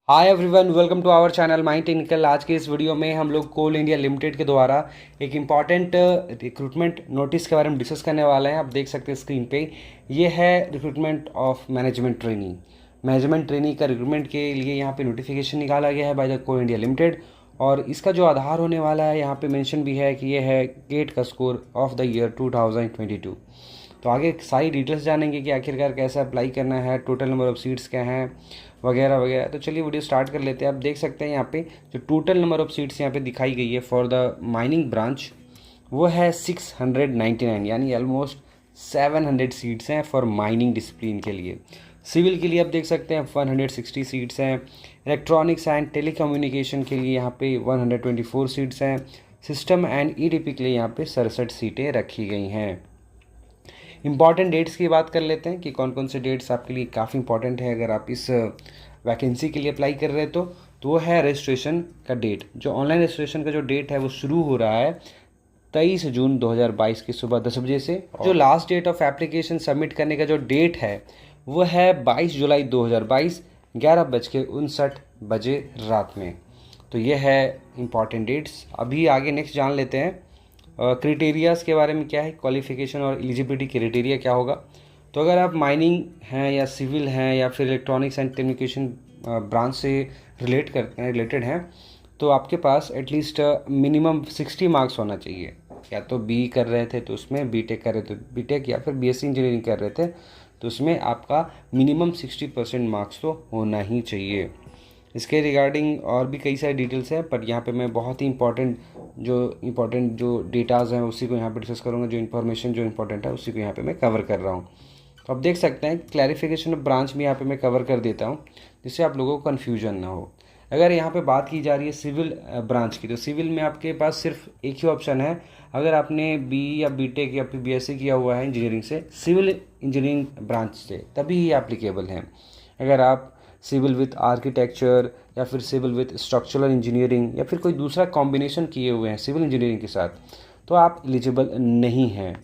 Hi everyone, welcome to our channel mind technical. आज के इस वीडियो में हम लोग कोल इंडिया लिमिटेड के द्वारा एक इम्पॉर्टेंट रिक्रूटमेंट नोटिस के बारे में डिस्कस करने वाले हैं। आप देख सकते हैं स्क्रीन पे, ये है recruitment of management trainee. Management trainee का रिक्रूटमेंट के लिए यहाँ पे नोटिफिकेशन निकाला गया है by the Coal India limited, और इसका जो आधार होने वाला है यहाँ पे मेंशन भी है कि ये है गेट का स्कोर ऑफ द ईयर 2022। तो आगे सारी डिटेल्स जानेंगे कि आखिरकार कैसे अप्लाई करना है, टोटल नंबर ऑफ़ सीट्स क्या हैं, वगैरह वगैरह। तो चलिए वीडियो स्टार्ट कर लेते हैं। आप देख सकते हैं यहाँ पे जो टोटल नंबर ऑफ़ सीट्स यहाँ पे दिखाई गई है फॉर द माइनिंग ब्रांच, वो है 699, यानी ऑलमोस्ट 700 सीट्स हैं फॉर माइनिंग डिसिप्लिन के लिए। सिविल के लिए आप देख सकते हैं 160 सीट्स हैं। इलेक्ट्रॉनिक्स एंड टेलीकम्युनिकेशन के लिए यहाँ पे 124 सीट्स हैं। सिस्टम एंड ईडीपी के लिए यहाँ पे 67 सीटें रखी गई हैं। इंपॉर्टेंट डेट्स की बात कर लेते हैं कि कौन कौन से डेट्स आपके लिए काफ़ी इंपॉर्टेंट है अगर आप इस वैकेंसी के लिए अप्लाई कर रहे हैं तो वो है रजिस्ट्रेशन का डेट। जो ऑनलाइन रजिस्ट्रेशन का जो डेट है वो शुरू हो रहा है 23 जून 2022 की सुबह 10 बजे से। जो last date of application submit करने का जो डेट है वो है 22 जुलाई 2022 11:59 रात में। तो ये है इम्पॉर्टेंट डेट्स। अभी आगे नेक्स्ट जान लेते हैं क्राइटेरियाज़ के बारे में। क्या है क्वालिफ़िकेशन और एलिजिबिलिटी क्राइटेरिया क्या होगा। तो अगर आप माइनिंग हैं या सिविल हैं या फिर इलेक्ट्रॉनिक्स एंड कम्युनिकेशन ब्रांच से रिलेटेड हैं तो आपके पास एटलीस्ट मिनिमम 60 मार्क्स होना चाहिए। या तो बी कर रहे थे तो उसमें बीटेक कर रहे थे बीटेक, या फिर बीएससी इंजीनियरिंग कर रहे थे तो उसमें आपका मिनिमम 60% मार्क्स तो होना ही चाहिए। इसके रिगार्डिंग और भी कई सारी डिटेल्स हैं, पर यहाँ पे मैं बहुत ही इंपॉर्टेंट जो डेटाज़ हैं उसी को यहाँ पे डिस्कस करूँगा। जो इन्फॉर्मेशन जो इंपॉर्टेंट है उसी को यहाँ पे मैं कवर कर रहा हूँ। तो आप देख सकते हैं क्लैरिफिकेशन ऑफ ब्रांच भी यहाँ पे मैं कवर कर देता हूँ जिससे आप लोगों को कन्फ्यूजन ना हो। अगर यहाँ पे बात की जा रही है सिविल ब्रांच की, तो सिविल में आपके पास सिर्फ एक ही ऑप्शन है। अगर आपने बी या बीटेक या फिर बीएससी किया हुआ है इंजीनियरिंग से, सिविल इंजीनियरिंग ब्रांच से, तभी ये एप्लीकेबल हैं। अगर आप सिविल विथ आर्किटेक्चर या फिर सिविल विथ स्ट्रक्चरल इंजीनियरिंग या फिर कोई दूसरा कॉम्बिनेशन किए हुए हैं सिविल इंजीनियरिंग के साथ, तो आप एलिजिबल नहीं हैं।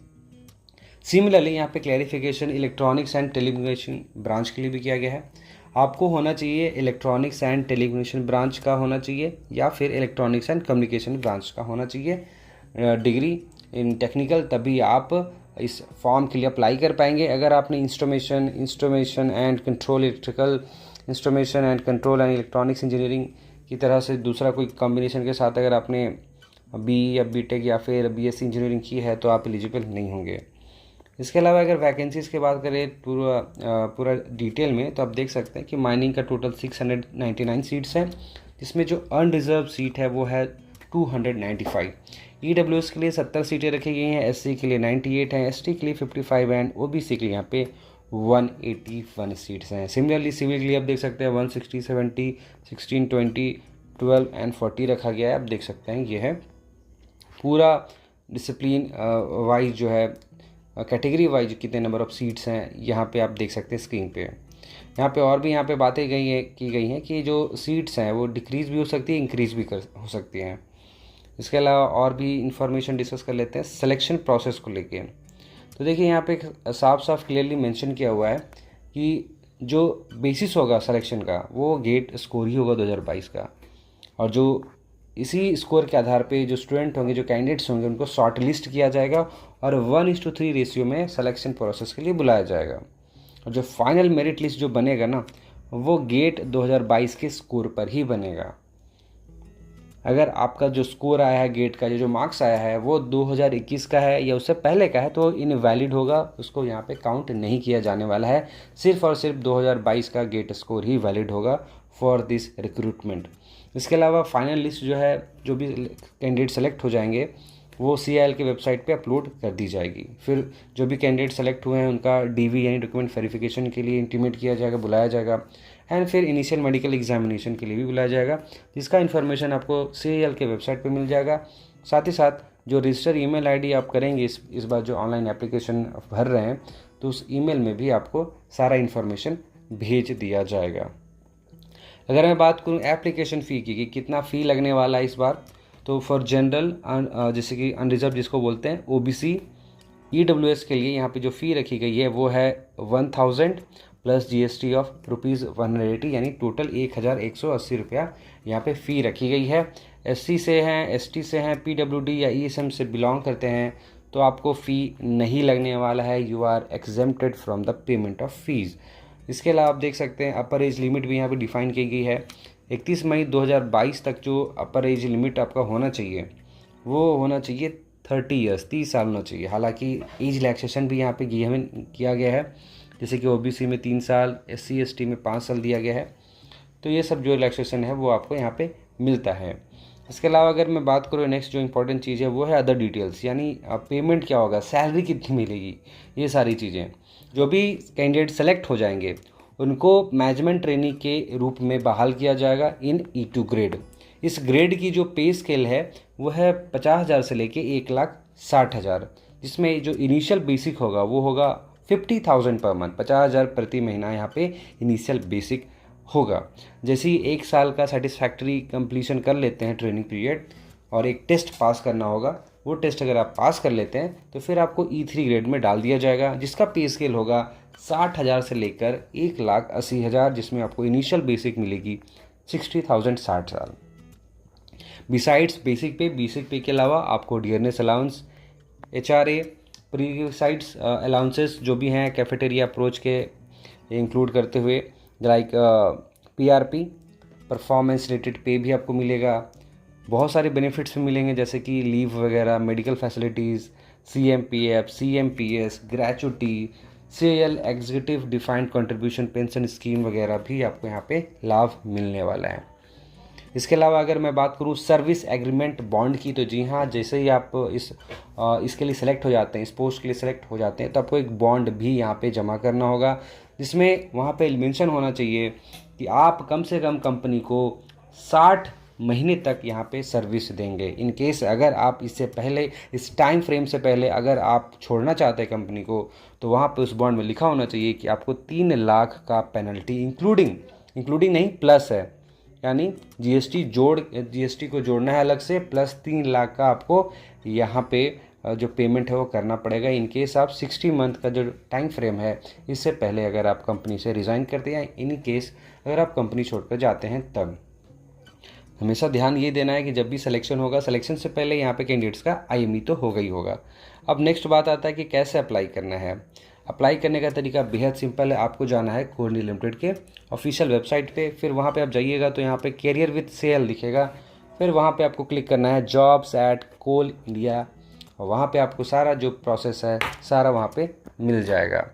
सिमिलरली यहाँ पे clarification electronics and telecommunication branch के लिए भी किया गया है। आपको होना चाहिए इलेक्ट्रॉनिक्स एंड टेलीकम्युनिकेशन ब्रांच का होना चाहिए या फिर इलेक्ट्रॉनिक्स एंड कम्युनिकेशन ब्रांच का होना चाहिए डिग्री इन टेक्निकल, तभी आप इस फॉर्म के लिए अप्लाई कर पाएंगे। अगर आपने instrumentation and control instrumentation and control and electronics engineering की तरह से दूसरा कोई कॉम्बिनेशन के साथ अगर आपने बी या बीटेक या फिर बीएससी इंजीनियरिंग की है तो आप एलिजिबल नहीं होंगे। इसके अलावा अगर वैकेंसीज़ की बात करें पूरा डिटेल में, तो आप देख सकते हैं कि माइनिंग का टोटल 699 सीट्स हैं, जिसमें जो अनरिजर्व सीट है वो है 295। ईडब्ल्यूएस के लिए 70 सीटें रखी गई हैं, एससी के लिए 98 हैं, एसटी के लिए 55 एंड ओबीसी के लिए यहाँ पे 181 सीट्स हैं। सिमिलरली सिविल के लिए आप देख सकते हैं 160, 70, 16, 20, 12 एंड 40 रखा गया है। आप देख सकते हैं ये है पूरा डिसिप्लिन वाइज जो है कैटेगरी वाइज कितने नंबर ऑफ़ सीट्स हैं यहाँ पे आप देख सकते हैं स्क्रीन पे। यहाँ पे और भी यहाँ पे बातें की गई हैं कि जो सीट्स हैं वो डिक्रीज़ भी हो सकती है, इंक्रीज़ भी हो सकती हैं। इसके अलावा और भी इंफॉर्मेशन डिस्कस कर लेते हैं सिलेक्शन प्रोसेस को लेके। तो देखिए यहाँ पे साफ साफ क्लियरली मेंशन किया हुआ है कि जो बेसिस होगा सिलेक्शन का वो गेट स्कोर ही होगा 2022 का, और जो इसी स्कोर के आधार पे जो स्टूडेंट होंगे, जो कैंडिडेट्स होंगे, उनको शॉर्ट लिस्ट किया जाएगा और 1:3 रेशियो में सिलेक्शन प्रोसेस के लिए बुलाया जाएगा। और जो फाइनल मेरिट लिस्ट जो बनेगा ना, वो गेट 2022 के स्कोर पर ही बनेगा। अगर आपका जो स्कोर आया है गेट का, जो मार्क्स आया है वो 2021 का है या उससे पहले का है, तो इनवैलिड होगा, उसको यहाँ पे काउंट नहीं किया जाने वाला है। सिर्फ और सिर्फ 2022 का गेट स्कोर ही वैलिड होगा फॉर दिस रिक्रूटमेंट। इसके अलावा फाइनल लिस्ट जो है, जो भी कैंडिडेट सेलेक्ट हो जाएंगे वो CIL के वेबसाइट पे अपलोड कर दी जाएगी। फिर जो भी कैंडिडेट सेलेक्ट हुए हैं उनका DV यानी डॉक्यूमेंट वेरिफिकेशन के लिए इंटीमेट किया जाएगा, बुलाया जाएगा, एंड फिर इनिशियल मेडिकल एग्जामिनेशन के लिए भी बुलाया जाएगा, जिसका इन्फॉर्मेशन आपको CIL के वेबसाइट पे मिल जाएगा। साथ ही साथ जो रजिस्टर ईमेल आईडी आप करेंगे इस बार जो ऑनलाइन एप्लीकेशन भर रहे हैं, तो उस ईमेल में भी आपको सारा इन्फॉर्मेशन भेज दिया जाएगा। अगर मैं बात करूँ एप्लीकेशन फ़ी की कि कितना फ़ी लगने वाला है इस बार, तो फॉर जनरल जैसे कि अनरिजर्व जिसको बोलते हैं, OBC, EWS के लिए यहाँ पे जो फ़ी रखी गई है वो है 1000। प्लस GST ऑफ ₹180 यानी टोटल 1180 रुपया यहाँ पे फ़ी रखी गई है। SC से हैं, ST से हैं, PWD या ESM से बिलोंग करते हैं तो आपको फ़ी नहीं लगने वाला है। You are exempted from the payment of fees. इसके अलावा आप देख सकते हैं अपर एज लिमिट भी यहाँ पे डिफाइन की गई है। 31 मई 2022 तक जो अपर एज लिमिट आपका होना चाहिए वो होना चाहिए 30 ईयर्स, 30 साल होना चाहिए। हालांकि एज रिलैक्सेशन भी यहाँ पे किया गया है, जैसे कि OBC में 3 साल, SC ST में 5 साल दिया गया है। तो ये सब जो रिलैक्सेशन है वो आपको यहाँ पे मिलता है। इसके अलावा अगर मैं बात करूँ नेक्स्ट जो इंपॉर्टेंट चीज़ है वो है अदर डिटेल्स, यानी पेमेंट क्या होगा, सैलरी कितनी मिलेगी, ये सारी चीज़ें। जो भी कैंडिडेट सेलेक्ट हो जाएंगे उनको मैनेजमेंट ट्रेनी के रूप में बहाल किया जाएगा इन E2 ग्रेड। इस ग्रेड की जो पे स्केल है वो है 50,000 से लेके 1,60,000, जिसमें जो इनिशियल बेसिक होगा वो होगा 50,000 पर मंथ, 50,000 प्रति महीना यहाँ पे इनिशियल बेसिक होगा। जैसे ही 1 साल का सेटिस्फैक्ट्री कंप्लीशन कर लेते हैं ट्रेनिंग पीरियड और एक टेस्ट पास करना होगा, वो टेस्ट अगर आप पास कर लेते हैं तो फिर आपको E3 ग्रेड में डाल दिया जाएगा, जिसका पे स्केल होगा 60,000 से लेकर 1,80,000, जिसमें आपको इनिशियल बेसिक मिलेगी 60,000 60 साल। बिसाइड्स बेसिक पे के अलावा आपको डियरनेस अलाउंस, HRA, प्रीसाइड्स अलाउंसेस जो भी हैं कैफेटेरिया अप्रोच के इंक्लूड करते हुए, लाइक PRP परफॉर्मेंस रिलेटेड पे भी आपको मिलेगा। बहुत सारे बेनिफिट्स भी मिलेंगे जैसे कि लीव वगैरह, medical facilities, CMPF, CMPS, gratuity, CL executive defined contribution pension scheme वगैरह भी आपको यहाँ पे लाभ मिलने वाला है। इसके अलावा अगर मैं बात करूँ सर्विस एग्रीमेंट बॉन्ड की, तो जी हाँ, जैसे ही आप इसके लिए सेलेक्ट हो जाते हैं, इस पोस्ट के लिए सेलेक्ट हो जाते हैं, तो आपको एक बॉन्ड भी यहाँ पे जमा करना होगा, जिसमें वहाँ पे मेंशन होना चाहिए कि आप कम से कम कंपनी को 60 महीने तक यहाँ पे सर्विस देंगे। इन केस अगर आप इससे पहले, इस टाइम फ्रेम से पहले अगर आप छोड़ना चाहते हैं कंपनी को, तो वहाँ पे उस बॉन्ड में लिखा होना चाहिए कि आपको 3 लाख का पेनल्टी इंक्लूडिंग नहीं प्लस है, यानी GST को जोड़ना है अलग से, प्लस 3 लाख का आपको यहाँ पे जो पेमेंट है वो करना पड़ेगा। इन केस आप 60 मंथ का जो टाइम फ्रेम है इससे पहले अगर आप कंपनी से रिज़ाइन करते हैं, इन केस अगर आप कंपनी छोड़कर जाते हैं तब। हमेशा ध्यान ये देना है कि जब भी सिलेक्शन होगा, सिलेक्शन से पहले यहाँ पे कैंडिडेट्स का IME तो होगा ही होगा। अब नेक्स्ट बात आता है कि कैसे अप्लाई करना है। अप्लाई करने का तरीका बेहद सिंपल है। आपको जाना है कोल इंडिया लिमिटेड के ऑफिशियल वेबसाइट पे, फिर वहाँ पे आप जाइएगा तो यहाँ पे कैरियर विद सेल दिखेगा, फिर वहाँ पे आपको क्लिक करना है जॉब्स एट कोल इंडिया, और वहाँ पे आपको सारा जो प्रोसेस है सारा वहाँ पे मिल जाएगा।